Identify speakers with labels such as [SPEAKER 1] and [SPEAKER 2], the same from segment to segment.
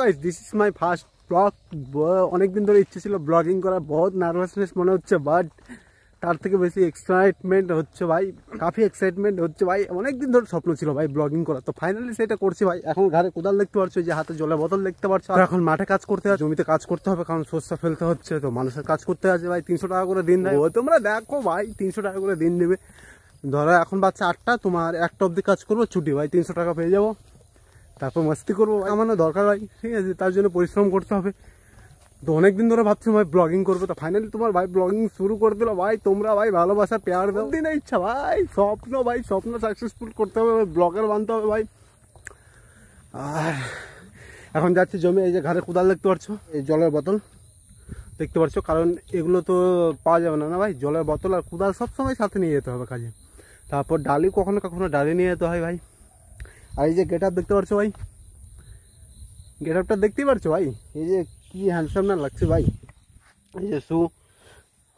[SPEAKER 1] Guys, this is my first blog. অনেকদিন ধরে ইচ্ছে ছিল ব্লগিং করার, বহুত নার্ভাসনেস মনে হচ্ছে, বাট তার থেকে বেশি এক্সাইটমেন্ট হচ্ছে ভাই, কাফি এক্সাইটমেন্ট হচ্ছে ভাই। অনেকদিন ধরে স্বপ্ন ছিল ভাই ব্লগিং করা, তো ফাইনালি সেটা করছি ভাই। এখন ঘরে কোদাল দেখতে পাচ্ছ, যে হাতে জলের বোতল দেখতে পাচ্ছ। আর এখন মাঠে কাজ করতে হবে, জমিতে কাজ করতে হবে, কারণ শস্য ফেলতে হচ্ছে, তো মানুষের কাজ করতে আছে ভাই। 300 টাকা করে দিন দেয়, তোমরা দেখো ভাই, 300 টাকা করে দিন দেবে। ধরো এখন বাচ্চা 8টা, তোমার 1টা অব্দি কাজ করবো, ছুটি ভাই, 300 টাকা পেয়ে যাবো, তারপর মস্তি করবো। আমার দরকার ভাই, ঠিক আছে, তার জন্য পরিশ্রম করতে হবে। তো অনেকদিন ধরে ভাবছি ভাই ব্লগিং করবো, তো ফাইনালি তোমার ভাই ব্লগিং শুরু করে দিল ভাই। তোমরা ভাই ভালোবাসা পেয়ার দাও, দিনের ইচ্ছা ভাই, স্বপ্ন ভাই, স্বপ্ন সাকসেসফুল করতে হবে, ব্লগার বানতে হবে ভাই। আর এখন যাচ্ছি জমি, এই যে ঘরে কোদাল দেখতে পাচ্ছ, এই জলের বোতল দেখতে পাচ্ছ, কারণ এগুলো তো পাওয়া যাবে না ভাই। জলের বোতল আর কোদাল সবসময় সাথে নিয়ে যেতে হবে কাজে। তারপর ডালি, কখনো কখনো ডালি নিয়ে যেতে হয় ভাই। আর এই যে গেট আপ দেখতে পাচ্ছ ভাই, গেট আপটা দেখতেই পাচ্ছ ভাই, এই যে কি হ্যান্ডসাম না লাগছে ভাই। এই যে শু,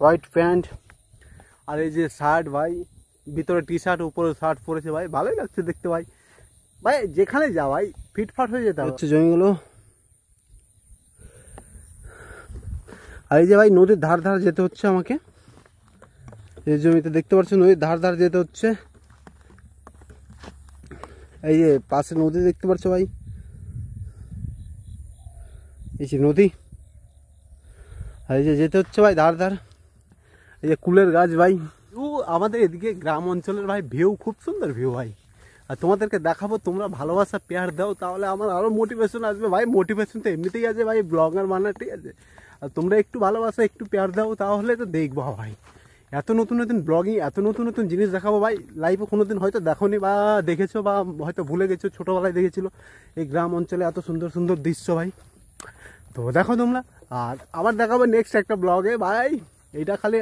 [SPEAKER 1] হোয়াইট প্যান্ট, আর এই যে শার্ট ভাই, ভিতরে টি শার্ট, উপরে শার্ট পরেছে ভাই, ভালোই লাগছে দেখতে ভাই। ভাই যেখানে যা ভাই ফিটফাট হয়ে যেতে হচ্ছে জমিগুলো। আর এই যে ভাই নদীর ধার ধার যেতে হচ্ছে আমাকে, এই জমিতে দেখতে পাচ্ছ নদীর ধার ধার যেতে হচ্ছে। এই যে পাশে নদী দেখতে পাচ্ছ ভাই, এই যে নদী, আর এই যে যেতে হচ্ছে ভাই ধার ধার। এই যে কুলের গাছ ভাই, আমাদের এদিকে গ্রাম অঞ্চলের ভাই ভিউ, খুব সুন্দর ভিউ ভাই। আর তোমাদেরকে দেখাবো, তোমরা ভালোবাসা পেয়ার দাও, তাহলে আমার আরও মোটিভেশন আসবে ভাই। মোটিভেশন তো এমনিতেই আছে ভাই, ব্লগার বানার, ঠিক আছে। আর তোমরা একটু ভালোবাসা, একটু পেয়ার দাও, তাহলে তো দেখবো ভাই এত নতুন নতুন ব্লগিং, এত নতুন নতুন জিনিস দেখাবো ভাই। লাইভে কোনোদিন হয়তো দেখোনি বা দেখেছো, বা হয়তো ভুলে গেছো, ছোটোবেলায় দেখেছিলো এই গ্রাম অঞ্চলে এত সুন্দর সুন্দর দৃশ্য ভাই। তো দেখো তোমরা, আর আবার দেখাবো নেক্সট একটা ব্লগে ভাই। এইটা খালি